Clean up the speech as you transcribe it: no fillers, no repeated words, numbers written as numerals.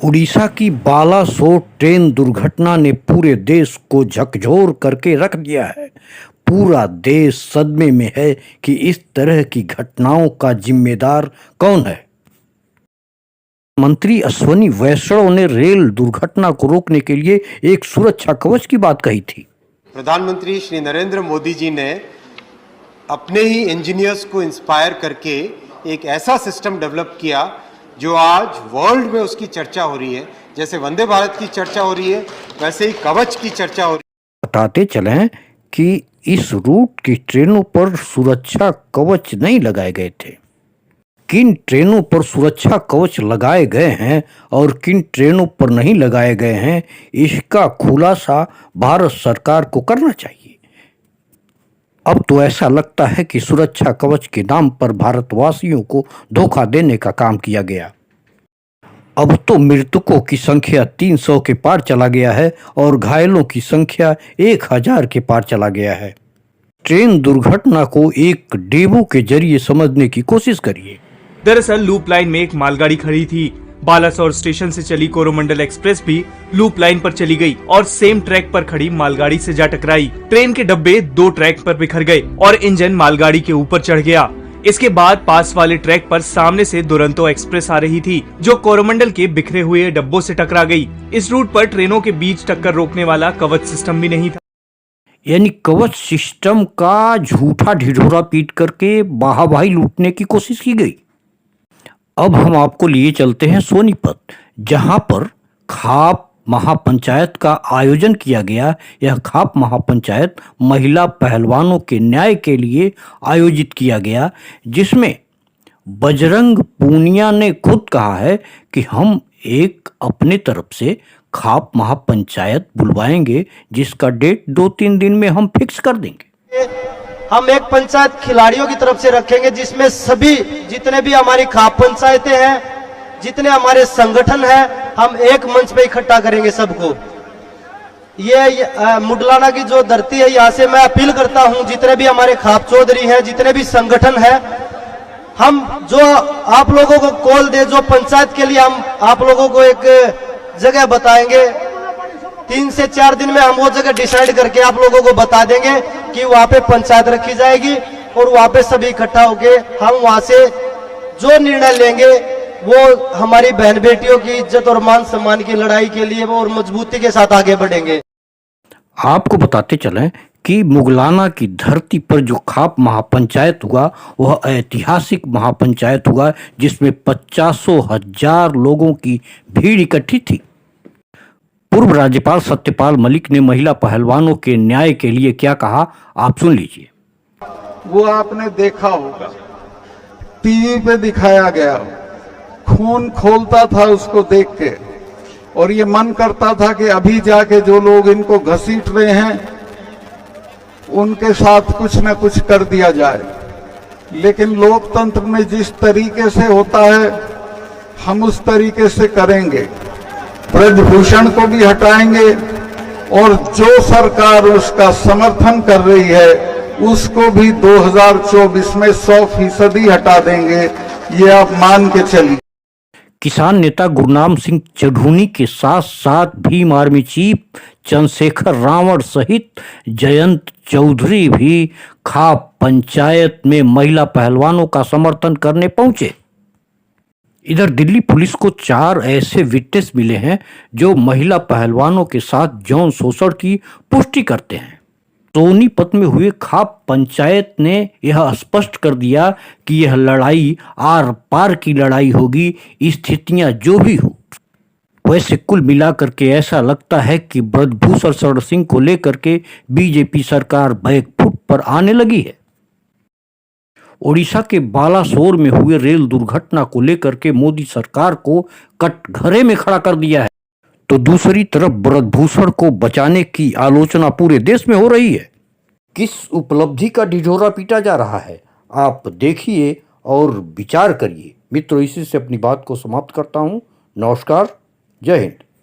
उड़ीसा की बालासोर ट्रेन दुर्घटना ने पूरे देश को झकझोर करके रख दिया है। पूरा देश सदमे में है कि इस तरह की घटनाओं का जिम्मेदार कौन है। मंत्री अश्विनी वैष्णव ने रेल दुर्घटना को रोकने के लिए एक सुरक्षा कवच की बात कही थी। प्रधानमंत्री श्री नरेंद्र मोदी जी ने अपने ही इंजीनियर्स को इंस्पायर करके एक ऐसा सिस्टम डेवलप किया जो आज वर्ल्ड में उसकी चर्चा हो रही है। जैसे वंदे भारत की चर्चा हो रही है, वैसे ही कवच की चर्चा हो रही है। बताते चलें कि इस रूट की ट्रेनों पर सुरक्षा कवच नहीं लगाए गए थे। किन ट्रेनों पर सुरक्षा कवच लगाए गए हैं और किन ट्रेनों पर नहीं लगाए गए हैं, इसका खुलासा भारत सरकार को करना चाहिए। अब तो ऐसा लगता है कि सुरक्षा कवच के नाम पर भारतवासियों को धोखा देने का काम किया गया। अब तो मृतकों की संख्या 300 के पार चला गया है और घायलों की संख्या 1000 के पार चला गया है। ट्रेन दुर्घटना को एक डेमो के जरिए समझने की कोशिश करिए। दरअसल लूप लाइन में एक मालगाड़ी खड़ी थी। बालासोर स्टेशन से चली कोरोमंडल एक्सप्रेस भी लूप लाइन पर चली गई और सेम ट्रैक पर खड़ी मालगाड़ी से जा टकराई। ट्रेन के डब्बे 2 ट्रैक पर बिखर गए और इंजन मालगाड़ी के ऊपर चढ़ गया। इसके बाद पास वाले ट्रैक पर सामने से दुरंतो एक्सप्रेस आ रही थी, जो कोरोमंडल के बिखरे हुए डब्बों से टकरा गई। इस रूट पर ट्रेनों के बीच टक्कर रोकने वाला कवच सिस्टम भी नहीं था। यानी कवच सिस्टम का झूठा ढिढोरा पीट करके वाहवाही लूटने की कोशिश की गई। अब हम आपको लिए चलते हैं सोनीपत, जहां पर खाप महापंचायत का आयोजन किया गया। यह खाप महापंचायत महिला पहलवानों के न्याय के लिए आयोजित किया गया, जिसमें बजरंग पूनिया ने खुद कहा है कि हम एक अपने तरफ से खाप महापंचायत बुलवाएंगे, जिसका डेट 2-3 दिन में हम फिक्स कर देंगे। हम एक पंचायत खिलाड़ियों की तरफ से रखेंगे, जिसमें सभी जितने भी हमारी खाप पंचायतें हैं, जितने हमारे संगठन हैं, हम एक मंच पे इकट्ठा करेंगे सबको। ये मुडलाना की जो धरती है, यहाँ से मैं अपील करता हूँ जितने भी हमारे खाप चौधरी हैं, जितने भी संगठन हैं, हम जो आप लोगों को कॉल दे, जो पंचायत के लिए हम आप लोगों को एक जगह बताएंगे। 3 से 4 दिन में हम वो जगह डिसाइड करके आप लोगों को बता देंगे कि वहां पे पंचायत रखी जाएगी और वहां पे सभी इकट्ठा होके हम वहां से जो निर्णय लेंगे वो हमारी बहन बेटियों की इज्जत और मान सम्मान की लड़ाई के लिए वो और मजबूती के साथ आगे बढ़ेंगे। आपको बताते चलें कि मुगलाना की धरती पर जो खाप महापंचायत हुआ, वह ऐतिहासिक महापंचायत हुआ, जिसमें 50,000 लोगों की भीड़ इकट्ठी थी। पूर्व राज्यपाल सत्यपाल मलिक ने महिला पहलवानों के न्याय के लिए क्या कहा, आप सुन लीजिए। वो आपने देखा होगा, टीवी पे दिखाया गया, खून खोलता था उसको देख के, और ये मन करता था कि अभी जाके जो लोग इनको घसीट रहे हैं उनके साथ कुछ न कुछ कर दिया जाए। लेकिन लोकतंत्र में जिस तरीके से होता है, हम उस तरीके से करेंगे। ब्रजभूषण को भी हटाएंगे और जो सरकार उसका समर्थन कर रही है उसको भी 2024 में 100% हटा देंगे, ये आप मान के चलिए। किसान नेता गुरनाम सिंह चढ़ूनी के साथ साथ भीम आर्मी चीफ चंद्रशेखर रावण सहित जयंत चौधरी भी खाप पंचायत में महिला पहलवानों का समर्थन करने पहुंचे। इधर दिल्ली पुलिस को 4 ऐसे विटनेस मिले हैं जो महिला पहलवानों के साथ यौन शोषण की पुष्टि करते हैं। सोनीपत में हुए खाप पंचायत ने यह स्पष्ट कर दिया कि यह लड़ाई आर पार की लड़ाई होगी, स्थितियां जो भी हो। वैसे कुल मिलाकर के ऐसा लगता है कि ब्रजभूषण शरण सिंह को लेकर के बीजेपी सरकार बैकफुट पर आने लगी है। ओडिशा के बालासोर में हुए रेल दुर्घटना को लेकर के मोदी सरकार को कटघरे में खड़ा कर दिया है, तो दूसरी तरफ ब्रजभूषण को बचाने की आलोचना पूरे देश में हो रही है। किस उपलब्धि का ढिढोरा पीटा जा रहा है, आप देखिए और विचार करिए। मित्रों, इसी से अपनी बात को समाप्त करता हूं। नमस्कार, जय हिंद।